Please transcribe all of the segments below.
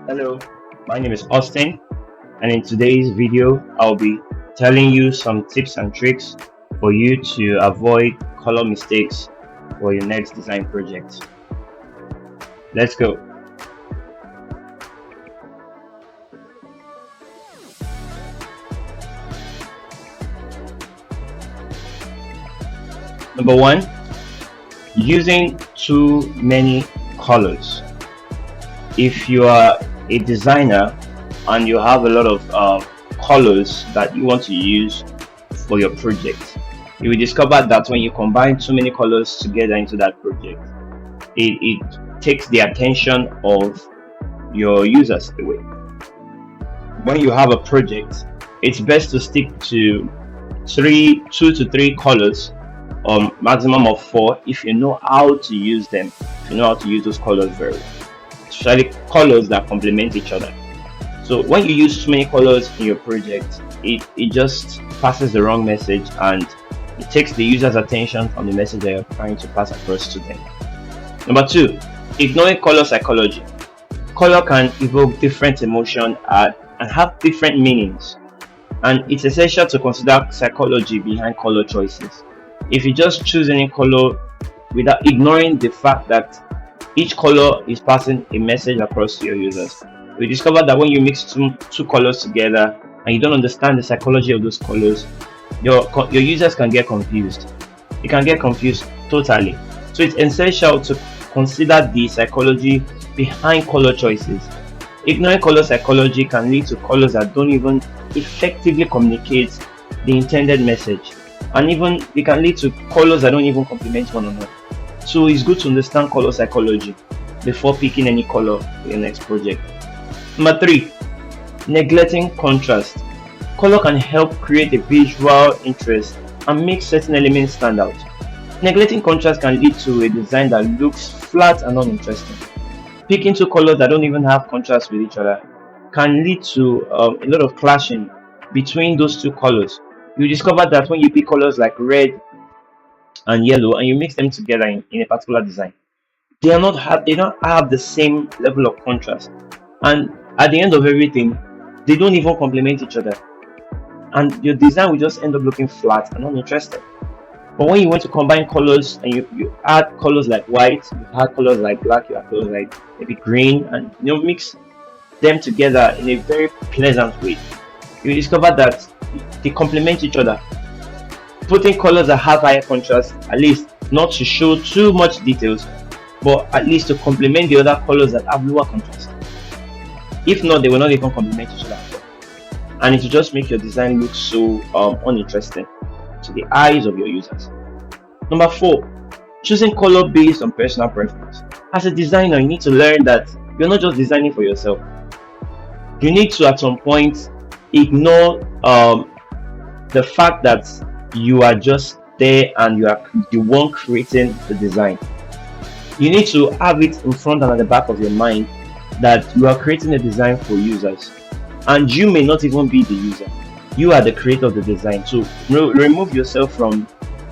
Hello, my name is Austin, and in today's video, I'll be telling you some tips and tricks for you to avoid color mistakes for your next design project. Let's go. Number one, using too many colors. If you are a designer and you have a lot of colors that you want to use for your project, you will discover that when you combine too many colors together into that project, it takes the attention of your users away. When you have a project, it's best to stick to two to three colors, or maximum of four, if you know how to use them, if you know how to use those colors very well, especially colors that complement each other. So when you use too many colors in your project, it just passes the wrong message, and it takes the user's attention from the message that you're trying to pass across to them. Number two, ignoring color psychology. Color can evoke different emotion and have different meanings, and it's essential to consider psychology behind color choices. If you just choose any color without ignoring the fact that each color is passing a message across to your users, we discover that when you mix two colors together and you don't understand the psychology of those colors, your users can get confused. You can get confused totally. So it's essential to consider the psychology behind color choices. Ignoring color psychology can lead to colors that don't even effectively communicate the intended message, and even it can lead to colors that don't even complement one another. So it's good to understand color psychology before picking any color for your next project. Number three, neglecting contrast. Color can help create a visual interest and make certain elements stand out. Neglecting contrast can lead to a design that looks flat and uninteresting. Picking two colors that don't even have contrast with each other can lead to a lot of clashing between those two colors. You discover that when you pick colors like red and yellow and you mix them together in a particular design, they don't have the same level of contrast, and at the end of everything, they don't even complement each other, and your design will just end up looking flat and uninteresting. But when you want to combine colors and you add colors like white, you add colors like black, you add colors like maybe green, and mix them together in a very pleasant way, you discover that they complement each other. Putting colors that have higher contrast, at least not to show too much details, but at least to complement the other colors that have lower contrast. If not, they will not even complement each other at all, and it will just make your design look so uninteresting to the eyes of your users. Number four, choosing color based on personal preference. As a designer, you need to learn that you're not just designing for yourself. You need to, at some point, ignore the fact that you are just there and you are the one creating the design. You need to have it in front and at the back of your mind that you are creating a design for users, and you may not even be the user. You are the creator of the design. So remove yourself from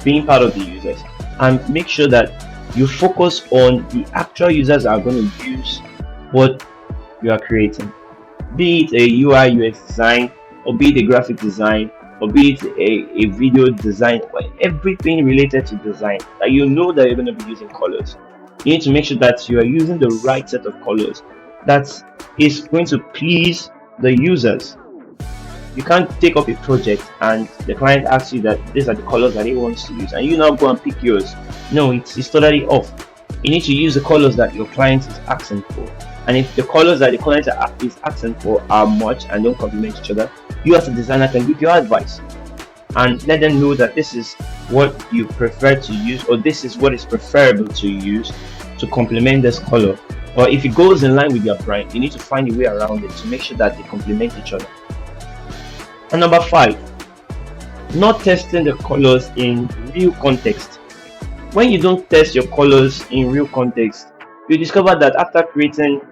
being part of the users and make sure that you focus on the actual users that are going to use what you are creating, be it a UI UX design, or be it a graphic design, or be it a video design, or everything related to design that you know that you're going to be using colors. You need to make sure that you are using the right set of colors that is going to please the users. You can't take up a project and the client asks you that these are the colors that he wants to use, and you now go and pick yours. No, it's totally off. You need to use the colors that your client is asking for, and if the colors that the client is asking for are much and don't complement each other, you as a designer can give your advice and let them know that this is what you prefer to use, or this is what is preferable to use to complement this color. Or if it goes in line with your brand, you need to find a way around it to make sure that they complement each other. And number five, not testing the colors in real context. When you don't test your colors in real context, you discover that after creating,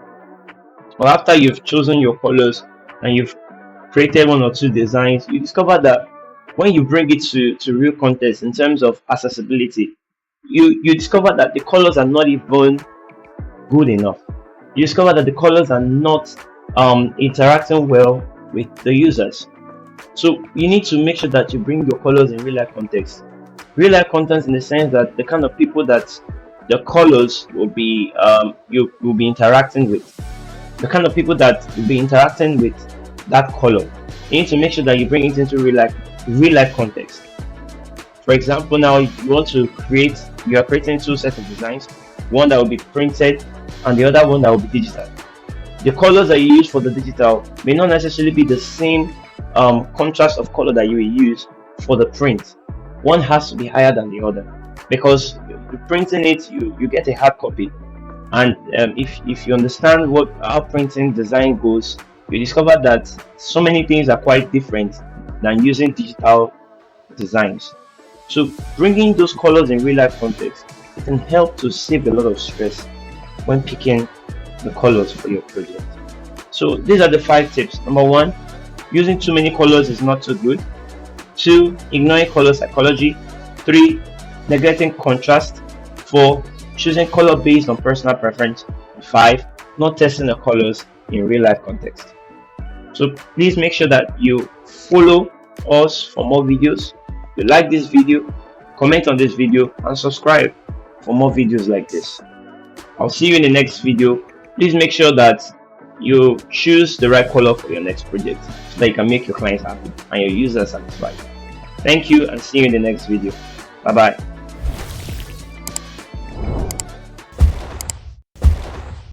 or after you've chosen your colors and you've created one or two designs, you discover that when you bring it to real context in terms of accessibility, you discover that the colors are not even good enough. you discover that the colors are not interacting well with the users. So you need to make sure that you bring your colors in real life context. Real life context in the sense that the kind of people that the colors will be you will be interacting with, the kind of people that will be interacting with that color. You need to make sure that you bring it into real life context. For example, now you want to create, you are creating two sets of designs, one that will be printed and the other one that will be digital. The colors that you use for the digital may not necessarily be the same contrast of color that you will use for the print. One has to be higher than the other, because you're printing it, you get a hard copy, and if you understand what how printing design goes, you discover that so many things are quite different than using digital designs. So bringing those colors in real life context, it can help to save a lot of stress when picking the colors for your project. So these are the 5 tips. Number 1, using too many colors is not so good. 2, ignoring color psychology. 3, neglecting contrast. 4, choosing color based on personal preference. 5, not testing the colors in real life context. So please make sure that you follow us for more videos. If you like this video, comment on this video and subscribe for more videos like this. I'll see you in the next video. Please make sure that you choose the right color for your next project so that you can make your clients happy and your users satisfied. Thank you, and see you in the next video. Bye bye.